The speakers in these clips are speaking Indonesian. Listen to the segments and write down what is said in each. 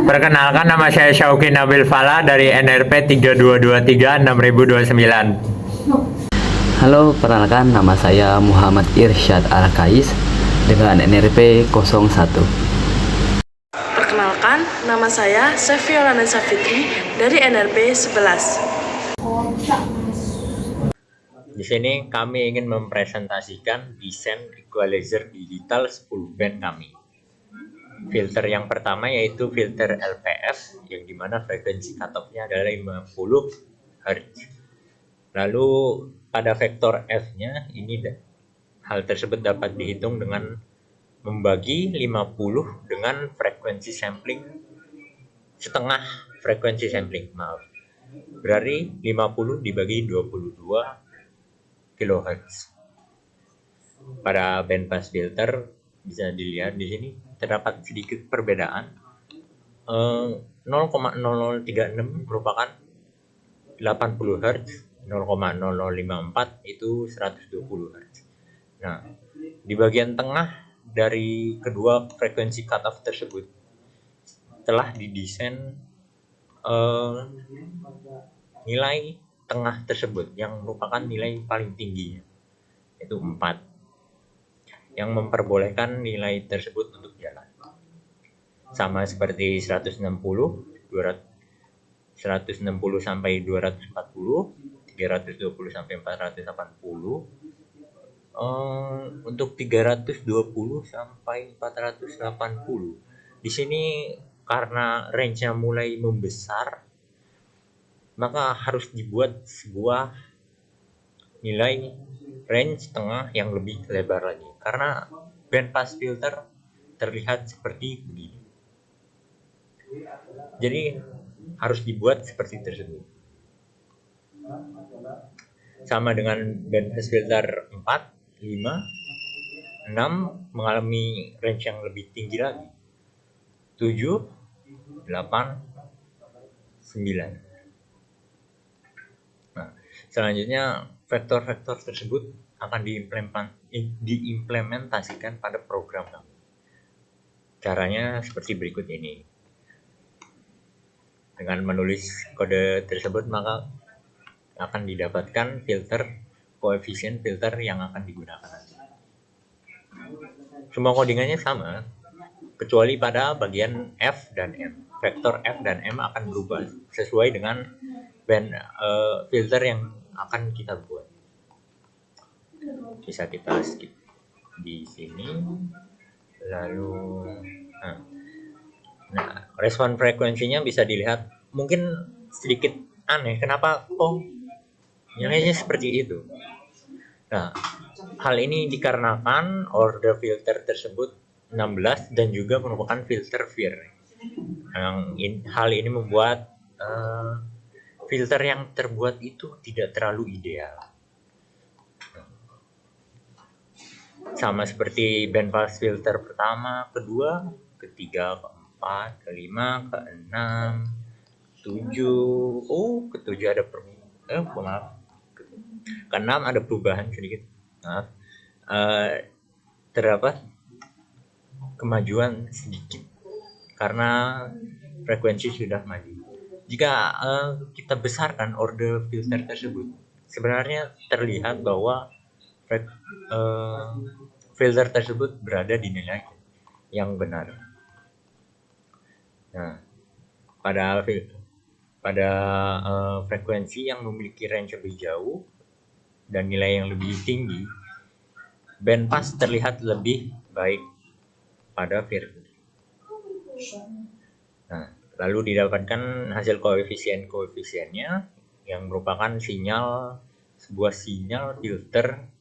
Perkenalkan, nama saya Syauki Nabil Fala dari NRP 3223 6029. Halo, perkenalkan nama saya Muhammad Irsyad Al-Kais dengan NRP 01. Perkenalkan, nama saya Sefiolana Safitri dari NRP 11. Di sini kami ingin mempresentasikan desain equalizer digital 10 band kami. Filter yang pertama yaitu filter LPF, yang dimana frekuensi cutoff-nya adalah 50 Hz. Lalu pada vektor F-nya ini hal tersebut dapat dihitung dengan membagi 50 dengan frekuensi sampling setengah frekuensi sampling, berarti 50 dibagi 22 kHz. Pada bandpass filter bisa dilihat di sini terdapat sedikit perbedaan. 0,0036 merupakan 80 Hz, 0,0054 itu 120 Hz. Nah, di bagian tengah dari kedua frekuensi cutoff tersebut telah didesain nilai tengah tersebut yang merupakan nilai paling tinggi, yaitu 4, yang memperbolehkan nilai tersebut untuk jalan. Sama seperti 160 sampai 240, 320 sampai 480. Untuk 320 sampai 480 di sini karena range-nya mulai membesar, maka harus dibuat sebuah nilai range tengah yang lebih lebar lagi, karena bandpass filter terlihat seperti begini. Jadi harus dibuat seperti tersebut. Sama dengan bandpass filter 4, 5, 6 mengalami range yang lebih tinggi lagi. 7, 8, 9. Nah, selanjutnya vektor-vektor tersebut akan diimplementasikan pada program kami. Caranya seperti berikut ini. Dengan menulis kode tersebut, maka akan didapatkan koefisien filter yang akan digunakan nanti. Semua codingannya sama, kecuali pada bagian F dan M. Vektor F dan M akan berubah sesuai dengan band filter yang akan kita buat. Bisa kita skip di sini. Lalu nah, respon frekuensinya bisa dilihat mungkin sedikit aneh, kenapa kok nilainya seperti itu. Nah, hal ini dikarenakan order filter tersebut 16 dan juga merupakan filter FIR. Hal ini membuat filter yang terbuat itu tidak terlalu ideal. Sama seperti bandpass filter pertama, kedua, ketiga, keempat, kelima, keenam, 7. Ke-7 ada ke-6 ada perubahan sedikit. Terdapat kemajuan sedikit karena frekuensi sudah maju. Jika kita besarkan order filter tersebut, sebenarnya terlihat bahwa filter tersebut berada di nilai yang benar. Nah, pada frekuensi yang memiliki range lebih jauh dan nilai yang lebih tinggi, bandpass terlihat lebih baik pada FIR. Nah, lalu didapatkan hasil koefisiennya yang merupakan sebuah sinyal filter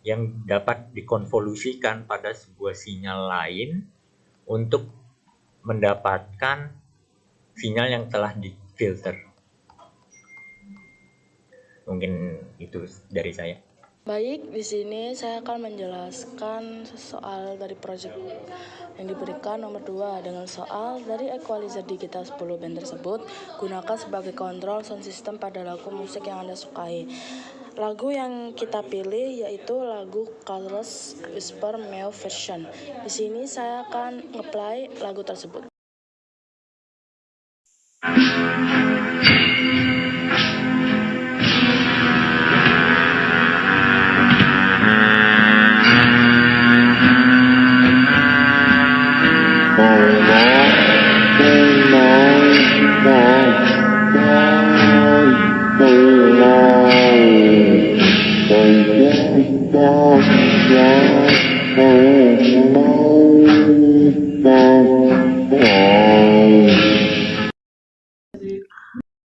yang dapat dikonvolusikan pada sebuah sinyal lain untuk mendapatkan sinyal yang telah difilter. Mungkin itu dari saya. Baik, di sini saya akan menjelaskan soal dari proyek yang diberikan nomor 2 dengan soal dari equalizer digital 10 band tersebut gunakan sebagai kontrol sound system pada lagu musik yang Anda sukai. Lagu yang kita pilih yaitu lagu Careless Whisper Male version. Di sini saya akan nge-play lagu tersebut.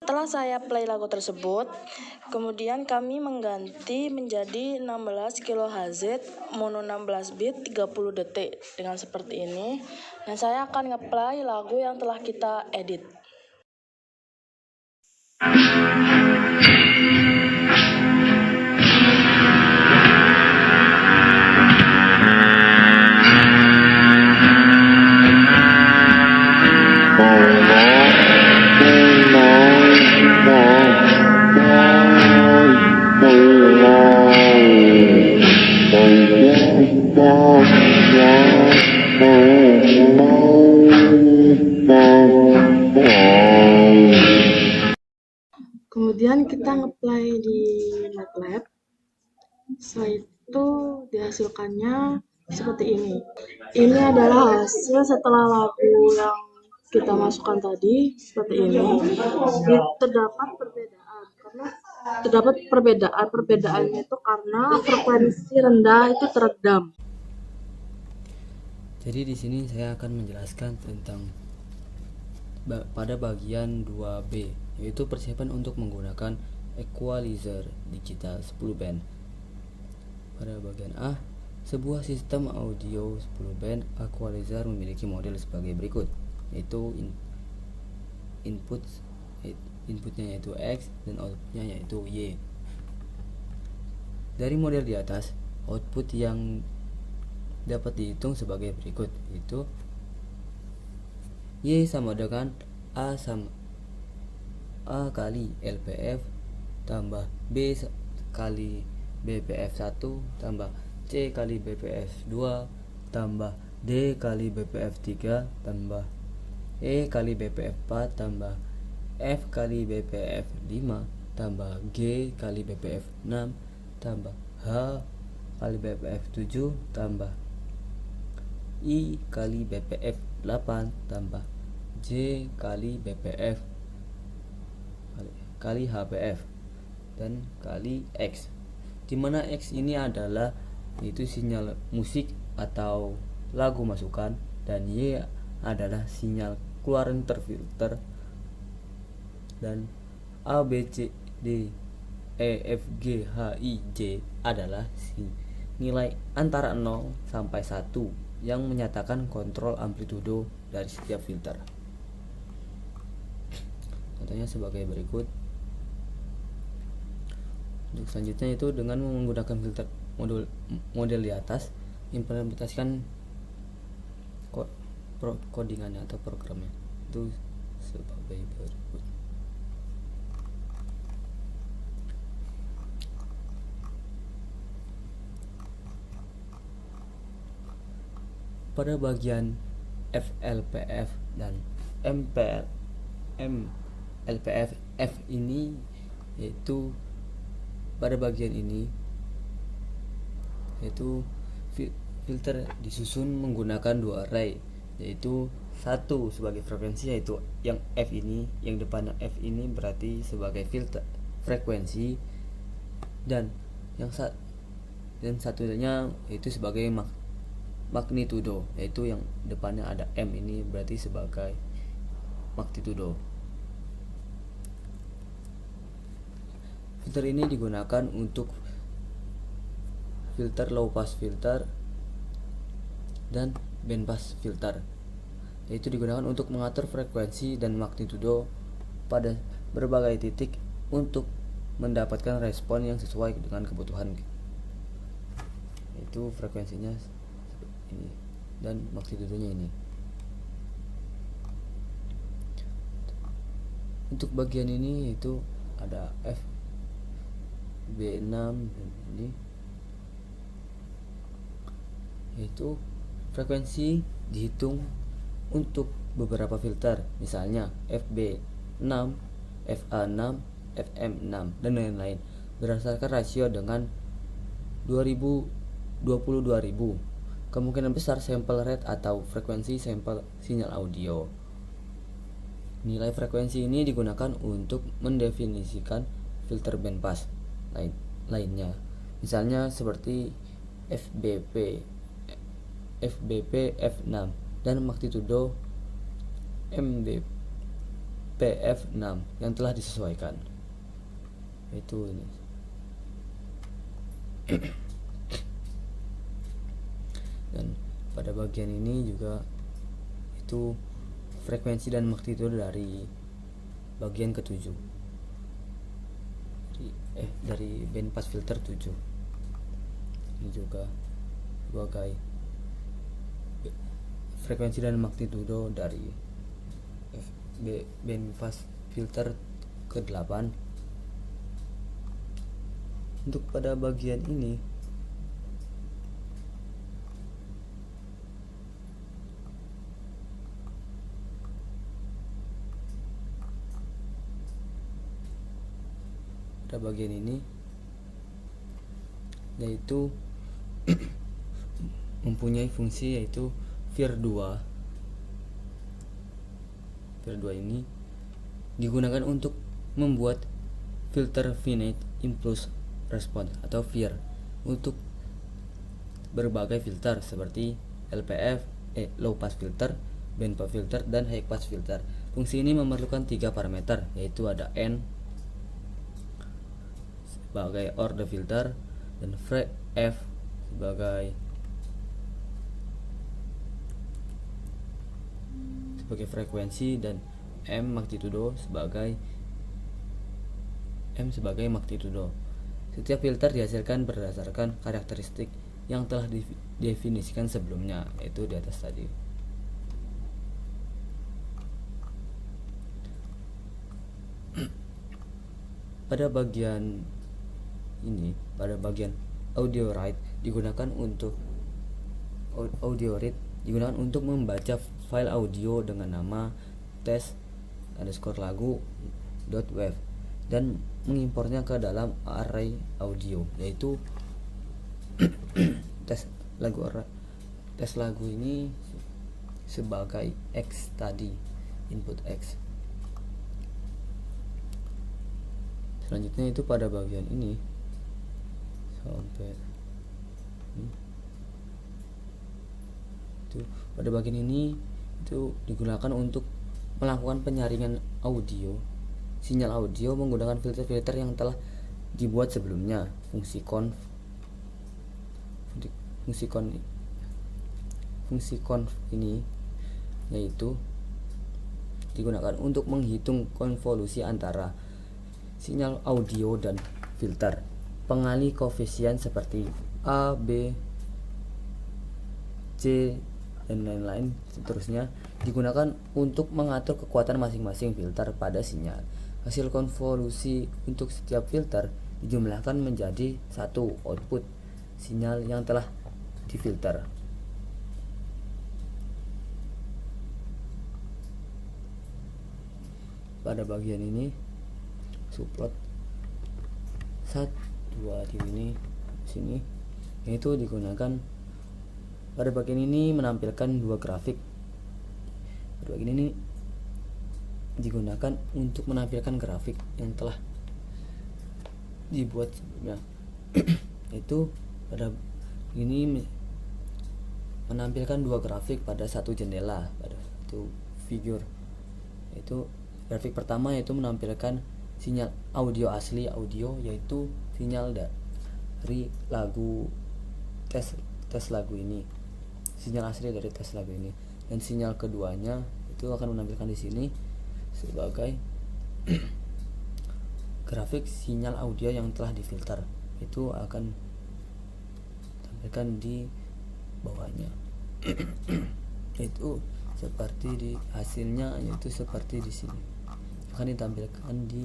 Setelah saya play lagu tersebut, kemudian kami mengganti menjadi 16 kHz mono 16 bit 30 detik dengan seperti ini. Dan saya akan nge-play lagu yang telah kita edit. Kemudian kita nge-play di MATLAB. Setelah itu dihasilkannya seperti ini. Ini adalah hasil setelah lagu yang kita masukkan tadi seperti ini. Terdapat perbedaannya itu karena frekuensi rendah itu teredam. Jadi di sini saya akan menjelaskan tentang pada bagian 2B, yaitu persiapan untuk menggunakan equalizer digital 10 band. Pada bagian A, sebuah sistem audio 10 band equalizer memiliki model sebagai berikut, yaitu inputnya yaitu X dan outputnya yaitu Y. Dari model di atas, output yang dapat dihitung sebagai berikut, yaitu Y sama dengan A kali LPF tambah B kali BPF 1 tambah C kali BPF 2 tambah D kali BPF 3 tambah E kali BPF 4 tambah F kali BPF 5 tambah G kali BPF 6 tambah H kali BPF 7 tambah I kali BPF 8 tambah J kali BPF kali HPF dan kali X, dimana X ini adalah itu sinyal musik atau lagu masukan dan Y adalah sinyal keluaran terfilter, dan A, B, C, D, E, F, G, H, I, J adalah nilai antara 0 sampai 1 yang menyatakan kontrol amplitudo dari setiap filter. Contohnya sebagai berikut. Untuk selanjutnya itu dengan menggunakan filter model di atas, implementasikan codingannya atau programnya itu sebagai berikut. Pada bagian FLPF dan LPF F ini, yaitu pada bagian ini yaitu filter disusun menggunakan dua array, yaitu satu sebagai frekuensi, yaitu yang F ini, yang depan F ini berarti sebagai filter frekuensi, dan satunya itu sebagai magnitudo, yaitu yang depannya ada M ini berarti sebagai magnitudo. Filter ini digunakan untuk filter low pass filter dan band pass filter, yaitu digunakan untuk mengatur frekuensi dan magnitudo pada berbagai titik untuk mendapatkan respon yang sesuai dengan kebutuhan, yaitu frekuensinya ini dan magnitudonya ini. Untuk bagian ini yaitu ada F, B6 dan ini, yaitu frekuensi dihitung untuk beberapa filter, misalnya FB FF6, FA6, FM6 dan lain-lain berdasarkan rasio dengan 2000. Kemungkinan besar sample rate atau frekuensi sampel sinyal audio. Nilai frekuensi ini digunakan untuk mendefinisikan filter bandpass lainnya. Misalnya seperti FBP F6 dan magnitudo MBPF6 yang telah disesuaikan. Itu ini. Dan pada bagian ini juga itu frekuensi dan magnitudo dari bagian ke-7 dari bandpass filter 7. Ini juga sebagai frekuensi dan magnitudo dari bandpass filter ke-8. Untuk pada bagian ini yaitu mempunyai fungsi yaitu VIR2. VIR2 ini digunakan untuk membuat filter finite impulse response atau FIR untuk berbagai filter seperti LPF, low pass filter, band pass filter, dan high pass filter. Fungsi ini memerlukan 3 parameter, yaitu ada N sebagai order filter dan F sebagai frekuensi dan M sebagai magnitudo. Setiap filter dihasilkan berdasarkan karakteristik yang telah didefinisikan sebelumnya, yaitu di atas tadi. Pada bagian audio rate digunakan untuk membaca file audio dengan nama test_lagu.wav dan mengimpornya ke dalam array audio, yaitu tes lagu ini sebagai X tadi, input X. Selanjutnya itu pada bagian ini sampai itu pada bagian ini itu digunakan untuk melakukan penyaringan audio, sinyal audio menggunakan filter-filter yang telah dibuat sebelumnya. Fungsi conv ini yaitu digunakan untuk menghitung konvolusi antara sinyal audio dan filter. Pengalih koefisien seperti A, B, C, dan lain-lain seterusnya digunakan untuk mengatur kekuatan masing-masing filter pada sinyal. Hasil konvolusi untuk setiap filter dijumlahkan menjadi satu output sinyal yang telah difilter. Pada bagian ini subplot 1, 2 di sini yaitu digunakan pada bagian ini menampilkan 2 grafik. Pada bagian ini digunakan untuk menampilkan grafik yang telah dibuat sebelumnya. Itu pada ini menampilkan 2 grafik pada satu jendela, pada satu figure. Itu grafik pertama yaitu menampilkan sinyal audio asli yaitu sinyal dari lagu tes lagu ini, sinyal asli dari tes lagu ini, dan sinyal keduanya itu akan menampilkan di sini sebagai grafik sinyal audio yang telah difilter, itu akan tampilkan di bawahnya. Itu seperti di hasilnya, yaitu seperti di sini akan ditampilkan di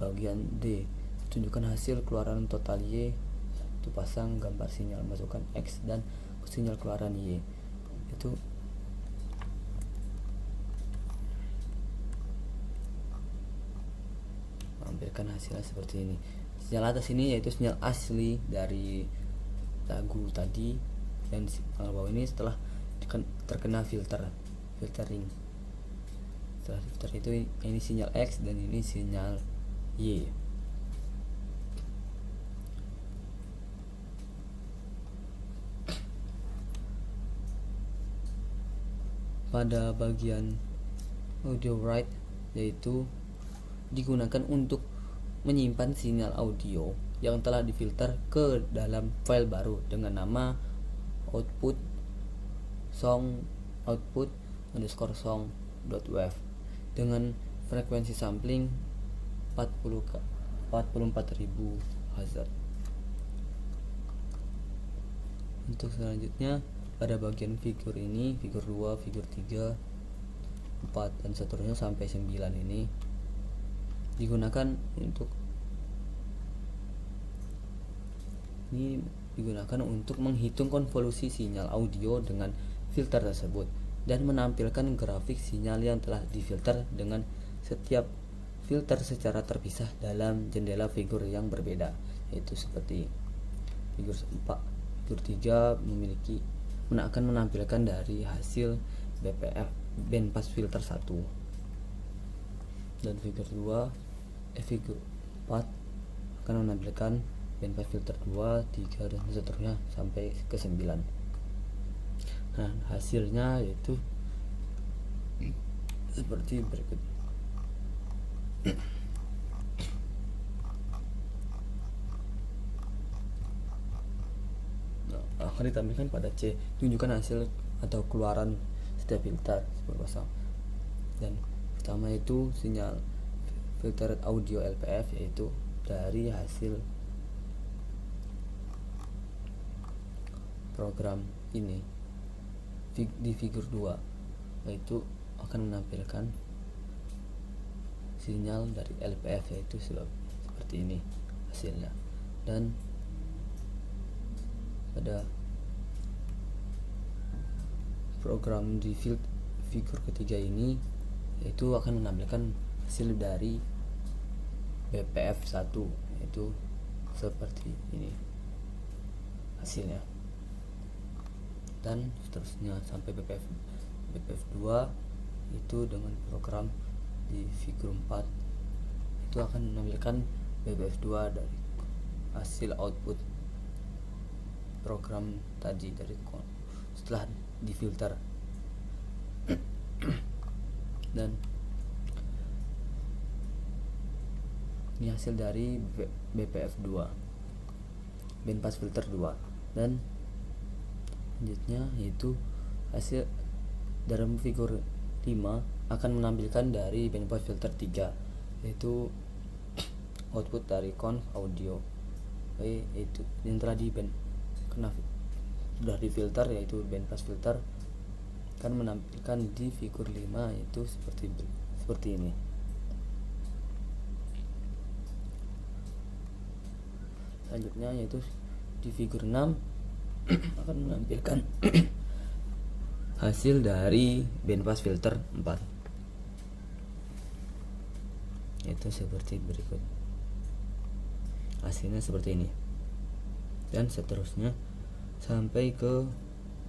bagian D. Tunjukkan hasil keluaran total Y, itu pasang gambar sinyal masukan X dan sinyal keluaran Y. Itu menampilkan hasilnya seperti ini. Sinyal atas ini yaitu sinyal asli dari lagu tadi, dan sinyal bawah ini setelah terkena filtering. Setelah filter itu ini sinyal X dan ini sinyal Y. Pada bagian audio write, yaitu digunakan untuk menyimpan sinyal audio yang telah difilter ke dalam file baru dengan nama output song_song.wav dengan frekuensi sampling 44.000 Hz. Untuk selanjutnya pada bagian figur ini, figur 2, figur 3, 4 dan seterusnya sampai 9 ini digunakan untuk menghitung konvolusi sinyal audio dengan filter tersebut dan menampilkan grafik sinyal yang telah difilter dengan setiap filter secara terpisah dalam jendela figur yang berbeda, yaitu seperti figur 4. Figur 3 akan menampilkan dari hasil bandpass filter 1, dan figur 4 akan menampilkan bandpass filter 2, 3 dan seterusnya sampai ke 9. Nah, hasilnya yaitu seperti berikut. Akan ditampilkan pada C, tunjukkan hasil atau keluaran setiap filter berbahasa. Dan pertama itu sinyal filter audio LPF, yaitu dari hasil program ini di figur 2, yaitu akan menampilkan sinyal dari LPF, yaitu seperti ini hasilnya. Dan pada program di figur ketiga ini yaitu akan menampilkan hasil dari BPF 1, yaitu seperti ini hasilnya, dan seterusnya sampai BPF 2 itu dengan program di figur 4 itu akan menampilkan BPF 2 dari hasil output program tadi dari setelah difilter. Dan ini hasil dari BPF 2, bandpass filter 2. Dan selanjutnya yaitu hasil dalam figur 5 akan menampilkan dari bandpass filter 3, yaitu output dari conv audio, yaitu yang telah sudah difilter, yaitu bandpass filter, akan menampilkan di figur 5 yaitu seperti ini. Selanjutnya yaitu di figur 6 akan menampilkan hasil dari bandpass filter 4, yaitu seperti berikut. Hasilnya seperti ini, dan seterusnya sampai ke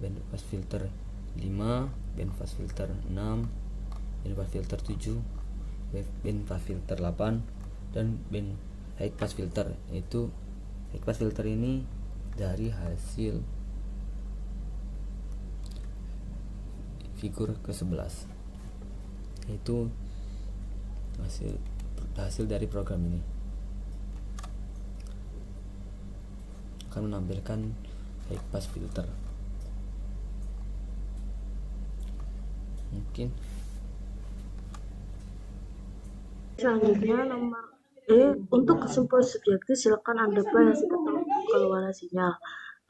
bandpass filter 5, bandpass filter 6, bandpass filter 7, bandpass filter 8, dan high pass filter. Yaitu high pass filter ini dari hasil figur ke-11, yaitu hasil dari program ini akan menampilkan high pass filter. Mungkin Selanjutnya nomor E, untuk kesimpulan subjektif silakan Anda perhatikan keluaran sinyal.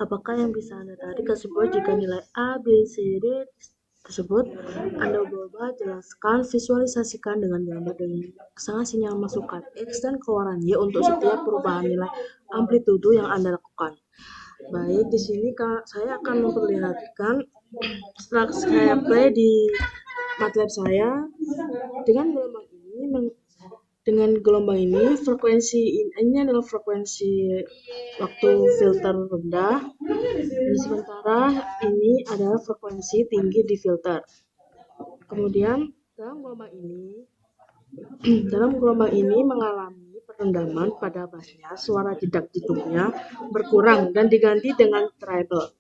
Apakah yang bisa Anda tarik kesimpulan jika nilai A, B, C, D tersebut Anda ubah, jelaskan, visualisasikan dengan gambar dengan pasangan sinyal masukan X dan keluaran Y untuk setiap perubahan nilai amplitudo yang Anda lakukan. Baik, di sini saya akan memperlihatkan setelah saya play di MATLAB saya dengan gelombang ini Dengan gelombang ini, ini adalah frekuensi waktu filter rendah, dan sementara ini adalah frekuensi tinggi di filter. Kemudian dalam gelombang ini mengalami perendaman pada bassnya, suara jedak jeduknya berkurang dan diganti dengan treble.